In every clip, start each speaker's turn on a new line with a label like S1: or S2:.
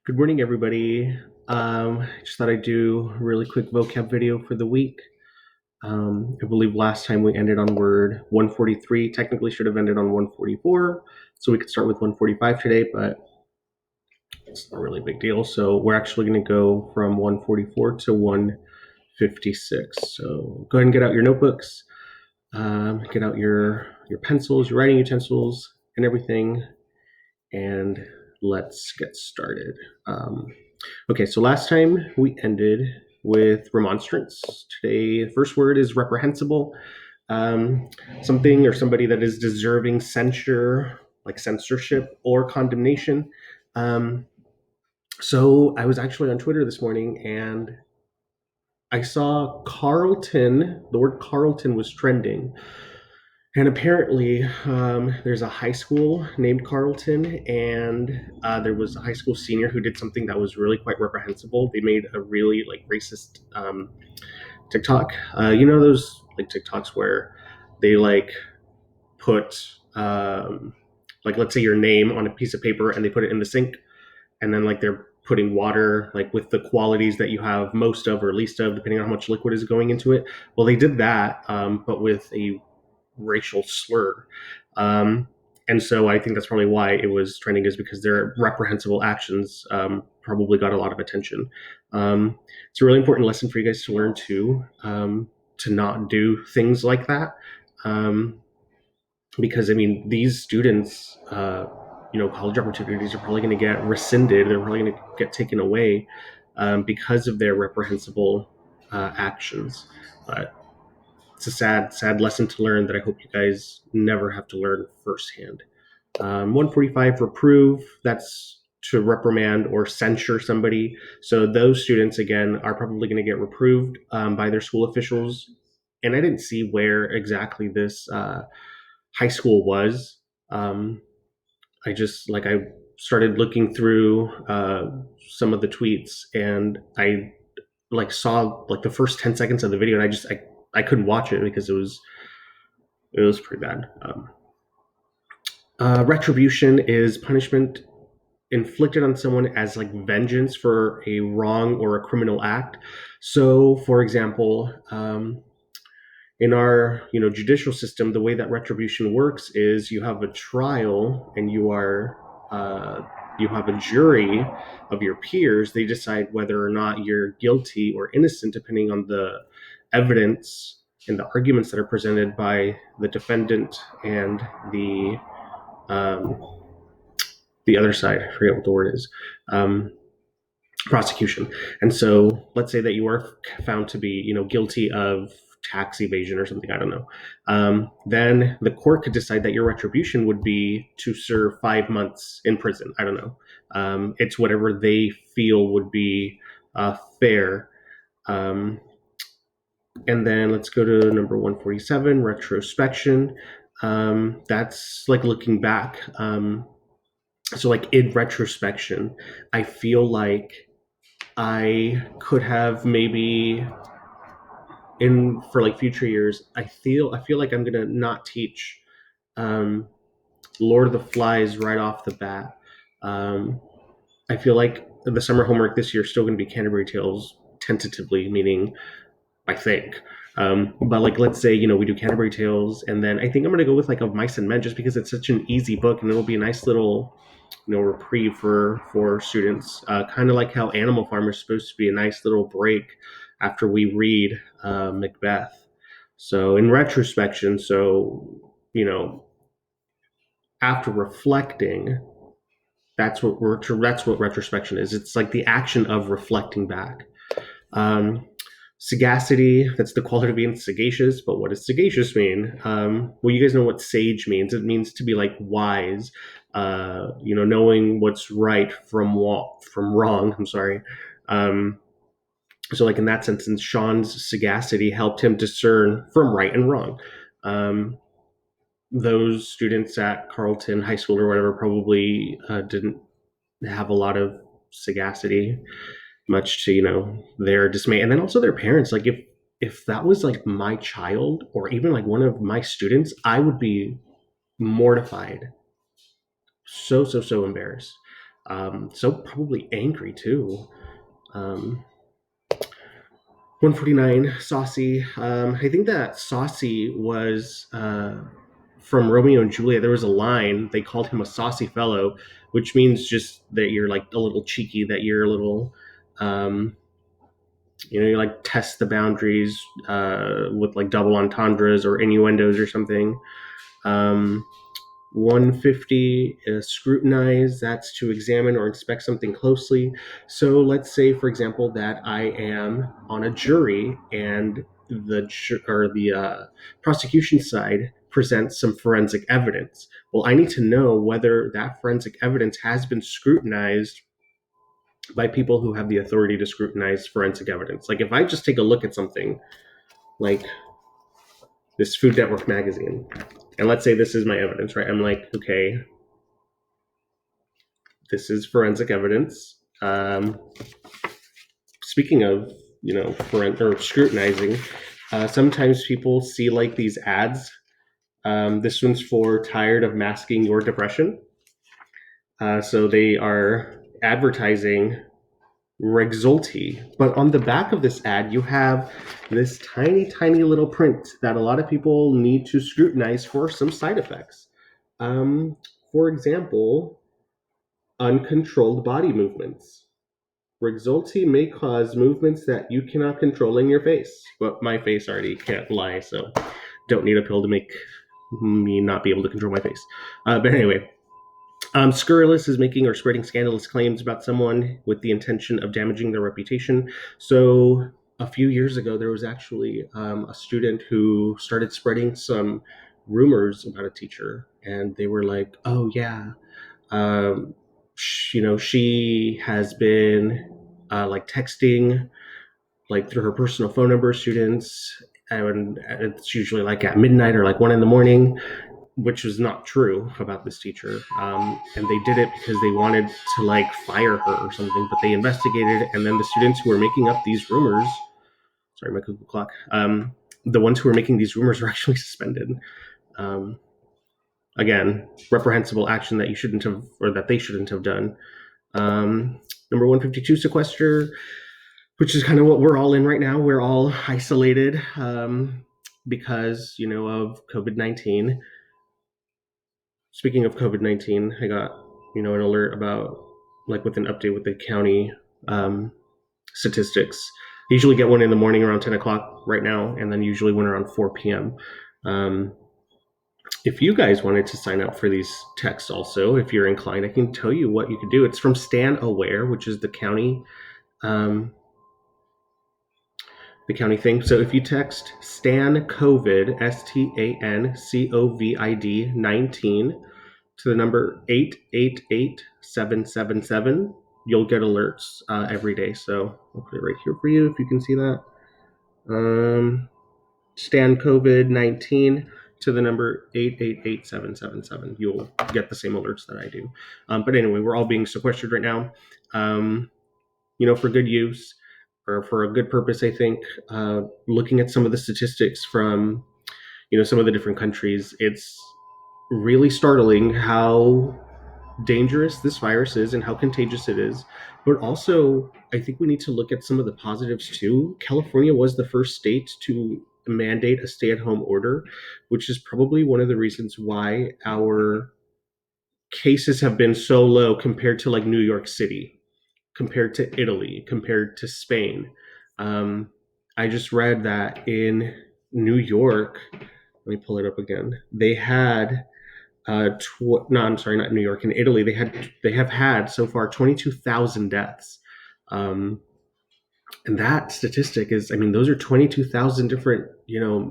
S1: Good morning, everybody. Just thought I'd do a really quick vocab video for the week. I believe last time we ended on word 143. Technically should have ended on 144, so we could start with 145 today, but it's not really a big deal. So we're actually going to go from 144 to 156. So go ahead and get out your notebooks, get out your pencils, your writing utensils, and everything, and let's get started. Okay, so last time we ended with remonstrance. Today, the first word is reprehensible. Something or somebody that is deserving censure, like censorship or condemnation. So I was actually on Twitter this morning and I saw Carlton, the word Carlton was trending. And apparently, there's a high school named Carlton, and there was a high school senior who did something that was really quite reprehensible. They made a really racist TikTok. You know those TikToks where they put let's say your name on a piece of paper and they put it in the sink, and then they're putting water with the qualities that you have most of or least of, depending on how much liquid is going into it. Well, they did that, but with a racial slur. And so I think that's probably why it was trending, is because their reprehensible actions probably got a lot of attention. It's a really important lesson for you guys to learn too, to not do things like that. Because I mean, these students, college opportunities are probably going to get rescinded. They're probably going to get taken away because of their reprehensible actions. But it's a sad lesson to learn that I hope you guys never have to learn firsthand. 145, reprove. That's to reprimand or censure somebody. So those students, again, are probably going to get reproved by their school officials. And I didn't see where exactly this high school was. I started looking through some of the tweets, and I saw the first 10 seconds of the video, and I couldn't watch it because it was pretty bad. Retribution is punishment inflicted on someone as vengeance for a wrong or a criminal act. So, for example, in our judicial system, the way that retribution works is you have a trial and you have a jury of your peers. They decide whether or not you're guilty or innocent, depending on the evidence and the arguments that are presented by the defendant and the other side. I forget what the word is. Prosecution. And so let's say that you are found to be guilty of tax evasion or something, I don't know. Then the court could decide that your retribution would be to serve 5 months in prison. I don't know. It's whatever they feel would be fair. And then let's go to number 147, retrospection. That's looking back. So in retrospection, I feel like I could have maybe for future years, I feel like I'm gonna not teach Lord of the Flies right off the bat. I feel like the summer homework this year is still gonna be Canterbury Tales, tentatively, meaning I think. But let's say we do Canterbury Tales, and then I think I'm gonna go with Of Mice and Men, just because it's such an easy book, and it'll be a nice little reprieve for students. Kind of like how Animal Farm is supposed to be a nice little break after we read Macbeth. So in retrospection, after reflecting, that's what retrospection is. It's the action of reflecting back. Sagacity, that's the quality of being sagacious. But what does sagacious mean? Well, you guys know what sage means. It means to be wise, knowing what's right from wrong. I'm sorry. So in that sense, Sean's sagacity helped him discern from right and wrong. Those students at Carleton High School or whatever probably didn't have a lot of sagacity, much to their dismay, and then also their parents. If that was my child or even one of my students, I would be mortified, so embarrassed. So probably angry too. Um, 149, Saucy. I think that Saucy was from Romeo and Juliet. There was a line, they called him a saucy fellow, which means just that you're like a little cheeky, that you're a little, um, you like test the boundaries with like double entendres or innuendos or something. Um, 150 is scrutinize, that's to examine or inspect something closely. So let's say, for example, that I am on a jury and the prosecution side presents some forensic evidence. Well, I need to know whether that forensic evidence has been scrutinized by people who have the authority to scrutinize forensic evidence. Like if I just take a look at something like this Food Network magazine, and let's say this is my evidence, right? I'm like, okay, this is forensic evidence. Speaking of, or scrutinizing, sometimes people see like these ads. This one's for tired of masking your depression. So they are advertising Rexulti, but on the back of this ad, you have this tiny, tiny little print that a lot of people need to scrutinize for some side effects. Um, for example, uncontrolled body movements. Rexulti may cause movements that you cannot control in your face. But my face already can't lie, so don't need a pill to make me not be able to control my face. But anyway, scurrilous is making or spreading scandalous claims about someone with the intention of damaging their reputation. So a few years ago, there was actually a student who started spreading some rumors about a teacher, and they were like, "Oh yeah, she has been like texting like through her personal phone number students, and it's usually like at midnight or like 1 a.m, which was not true about this teacher. And they did it because they wanted to like fire her or something, but they investigated, and then the students who were making up these rumors, sorry, my Google clock, the ones who were making these rumors were actually suspended. Um, Again, reprehensible action that you shouldn't have, or that they shouldn't have done. Number 152, sequester, which is kind of what we're all in right now. We're all isolated because, of COVID-19. Speaking of COVID-19, I got, an alert about, like, with an update with the county statistics. I usually get one in the morning around 10 o'clock right now, and then usually one around 4 p.m. If you guys wanted to sign up for these texts also, if you're inclined, I can tell you what you could do. It's from Stan Aware, which is the county thing. So if you text Stan COVID, STANCOVID 19 to the number 888777, you'll get alerts every day. So I'll put it right here for you if you can see that. Stan COVID 19 to the number 888777. You'll get the same alerts that I do. But anyway, we're all being sequestered right now, for good use or for a good purpose, I think. Looking at some of the statistics from, some of the different countries, it's really startling how dangerous this virus is and how contagious it is. But also, I think we need to look at some of the positives too. California was the first state to mandate a stay-at-home order, which is probably one of the reasons why our cases have been so low compared to like New York City, compared to Italy, compared to Spain. I just read that in New York, let me pull it up again. They had I'm sorry, not New York. In Italy, they have had so far 22,000 deaths. And that statistic is, those are 22,000 different,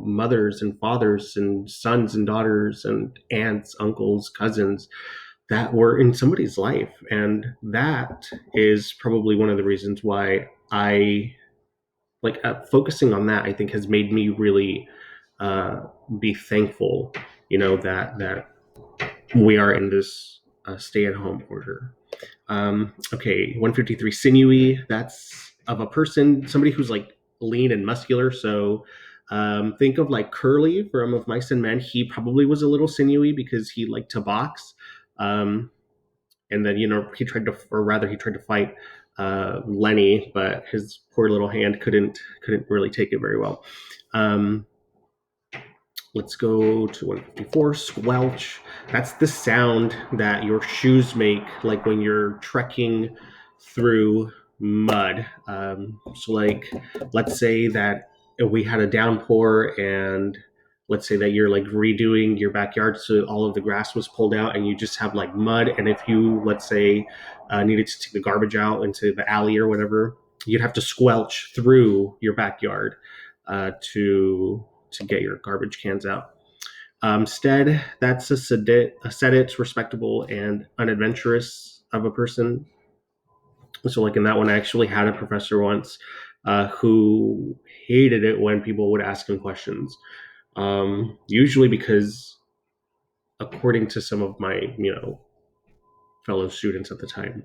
S1: mothers and fathers and sons and daughters and aunts, uncles, cousins that were in somebody's life. And that is probably one of the reasons why I like focusing on that, I think has made me really be thankful, that we are in this stay-at-home order. Okay, 153, sinewy. That's of a person, somebody who's like lean and muscular. So think of like Curly from Of Mice and Men. He probably was a little sinewy because he liked to box. and then he tried to, or rather, he tried to fight Lenny, but his poor little hand couldn't really take it very well. Let's go to 154. Squelch. That's the sound that your shoes make, like when you're trekking through mud. So, like, let's say that we had a downpour, and let's say that you're like redoing your backyard, so all of the grass was pulled out, and you just have like mud. And if you, let's say, needed to take the garbage out into the alley or whatever, you'd have to squelch through your backyard to get your garbage cans out. Stead, that's a sedate, respectable, and unadventurous of a person. So, like in that one, I actually had a professor once who hated it when people would ask him questions. Usually because, according to some of my, fellow students at the time,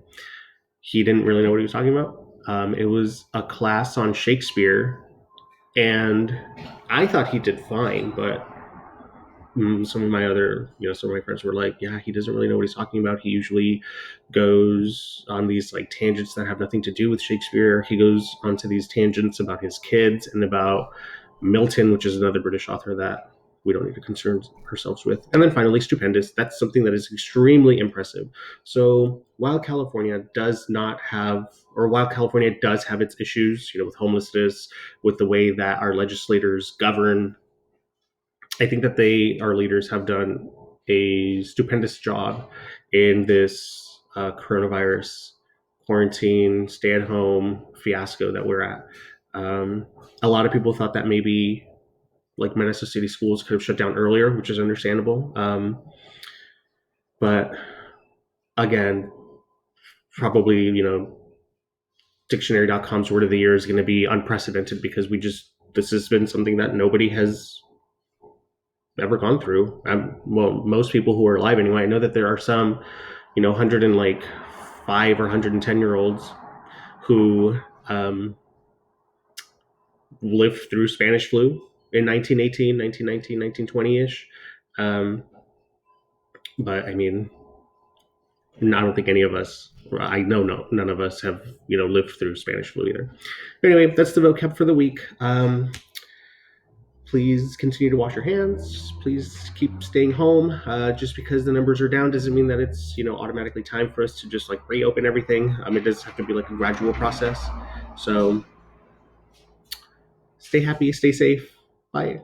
S1: he didn't really know what he was talking about. It was a class on Shakespeare, and I thought he did fine, but some of my friends were like, yeah, he doesn't really know what he's talking about. He usually goes on these like tangents that have nothing to do with Shakespeare. He goes onto these tangents about his kids and about Milton, which is another British author that we don't need to concern ourselves with. And then finally, stupendous. That's something that is extremely impressive. So while California does have its issues, with homelessness, with the way that our legislators govern, I think that our leaders have done a stupendous job in this coronavirus quarantine, stay at home fiasco that we're at. A lot of people thought that maybe like Manistee City schools could have shut down earlier, which is understandable. But again, probably, dictionary.com's word of the year is going to be unprecedented because this has been something that nobody has ever gone through. Most people who are alive anyway. I know that there are some, 105 or 110-year-olds who lived through Spanish flu in 1918, 1919, 1920-ish. But I mean, I don't think any of us, I know none of us have, lived through Spanish flu either. Anyway, that's the vocab for the week. Please continue to wash your hands. Please keep staying home. Just because the numbers are down doesn't mean that it's, automatically time for us to just like reopen everything. It does have to be like a gradual process. So stay happy, stay safe. Bye.